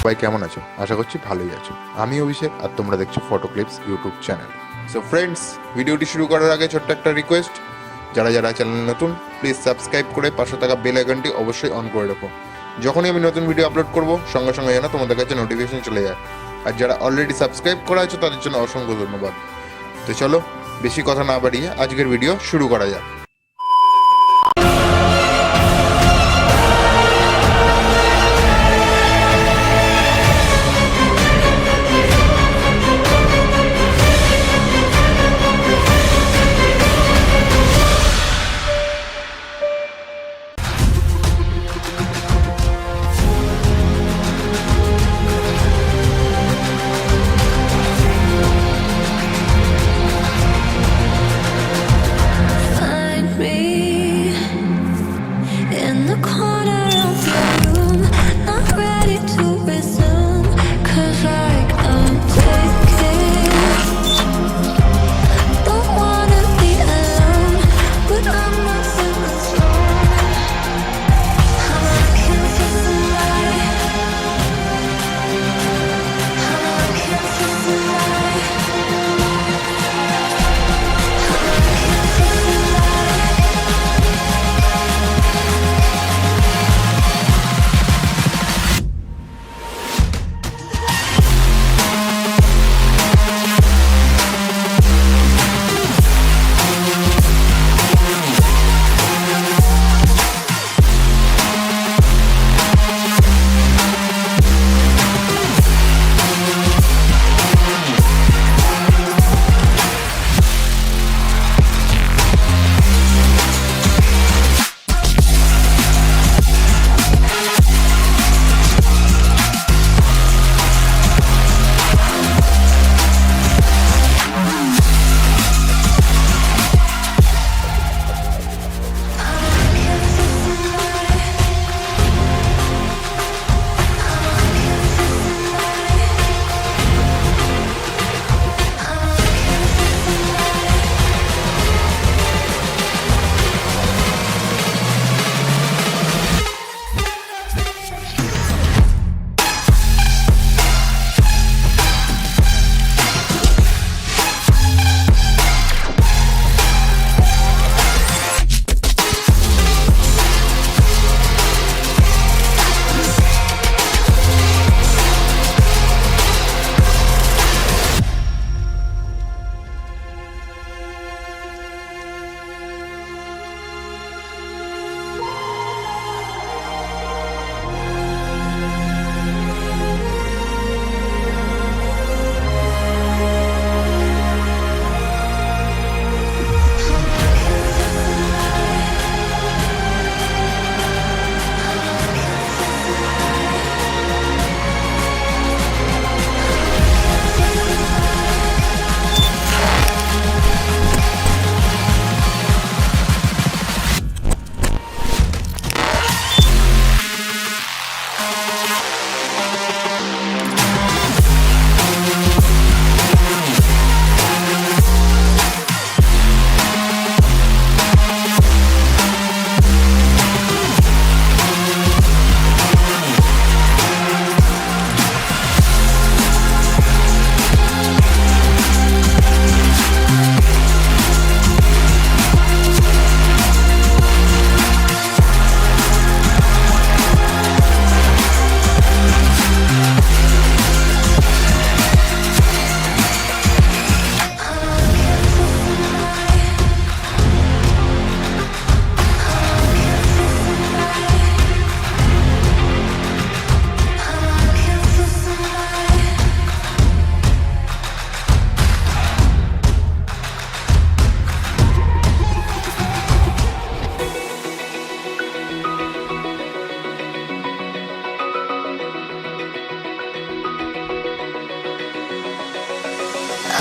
সবাই কেমন আছো? আশা করছি ভালোই আছো। আমি অভিষেক আর তোমরা দেখছো photo clips YouTube channel. So friends, ভিডিওটি শুরু করার আগে ছোট্ট একটা রিকোয়েস্ট, যারা যারা চ্যানেল নতুন প্লিজ সাবস্ক্রাইব করে পাশে থাকা বেল আইকনটি অবশ্যই অন করে রাখো। যখনই আমি নতুন ভিডিও আপলোড করব সঙ্গে সঙ্গে যেন তোমাদের কাছে নোটিফিকেশন চলে যায়। আর যারা অলরেডি সাবস্ক্রাইব করা আছে তাদের জন্য অসংখ্য ধন্যবাদ। তো চলো বেশি কথা না বাড়িয়ে আজকের ভিডিও শুরু করা যাক।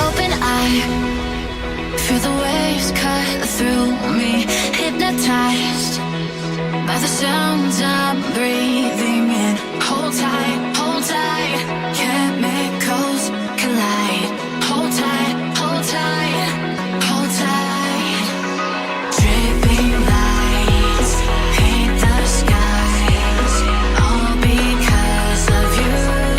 Open eye, feel the waves cut through me, hypnotized by the sounds I'm breathing in. Hold tight, chemicals collide. Hold tight, hold tight, hold tight. Dripping lights paint the skies, all because of you.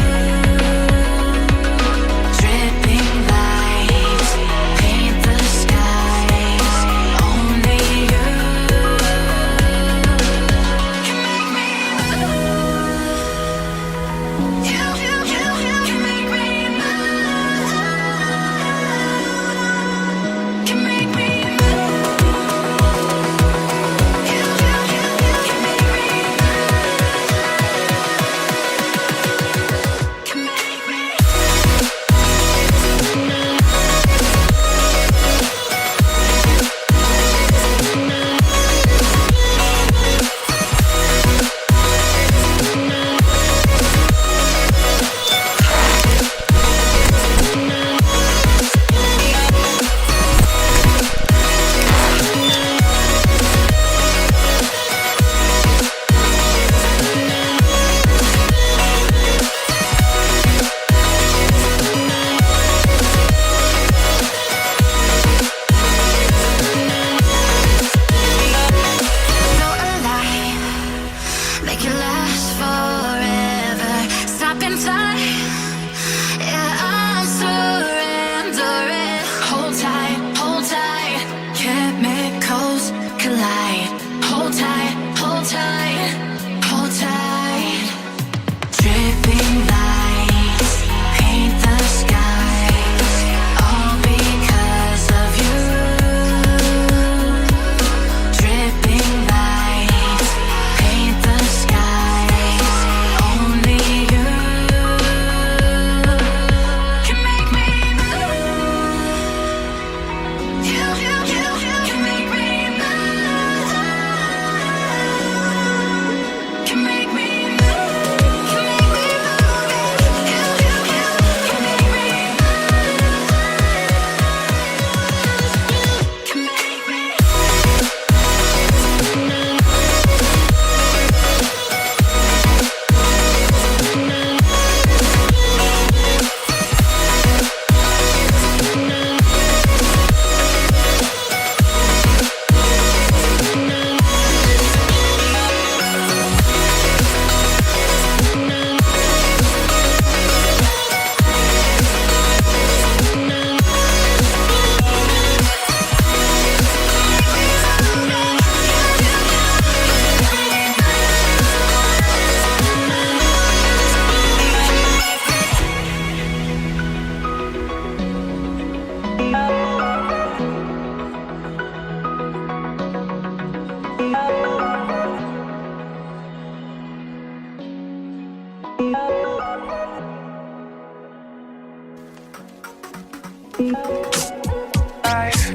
I've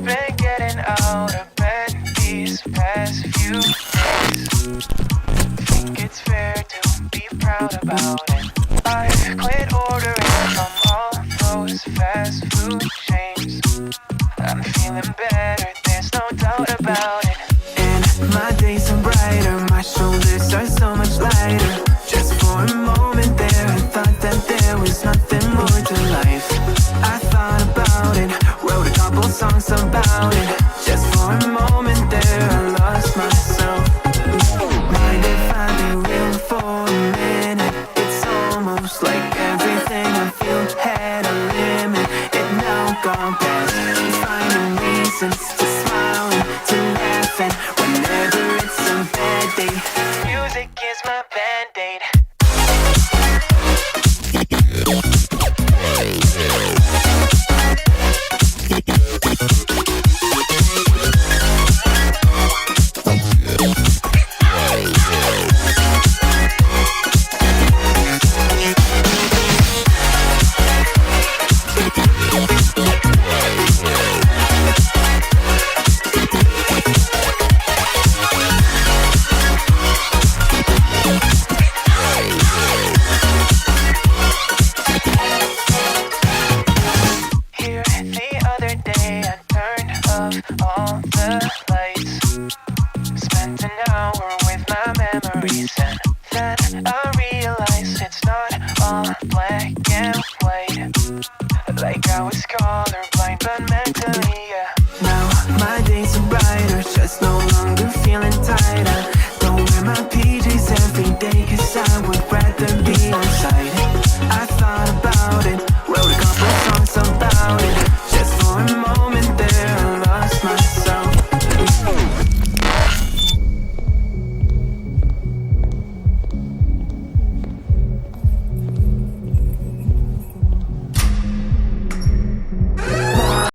been getting out of bed these past few days. Think it's fair to be proud about it. I've quit ordering from all those fast food chains. I'm feeling better, there's no doubt about it. And my days are brighter, my shoulders are so much lighter. Just for a moment there, I thought that there was nothing more to life. I thought about it, wrote a couple songs about it. Just for a moment there, I lost myself. Mind if I be real for a minute? It's almost like everything I feel had a limit. It now gone past, finding reasons to smile and to laugh. And whenever it's a bad day, music is my band-aid. Here the other day I turned off all the lights. Spent an hour with my memories, and then I realized it's not all black and white. Like I was colorblind but mentally, yeah. Now my days are brighter, just know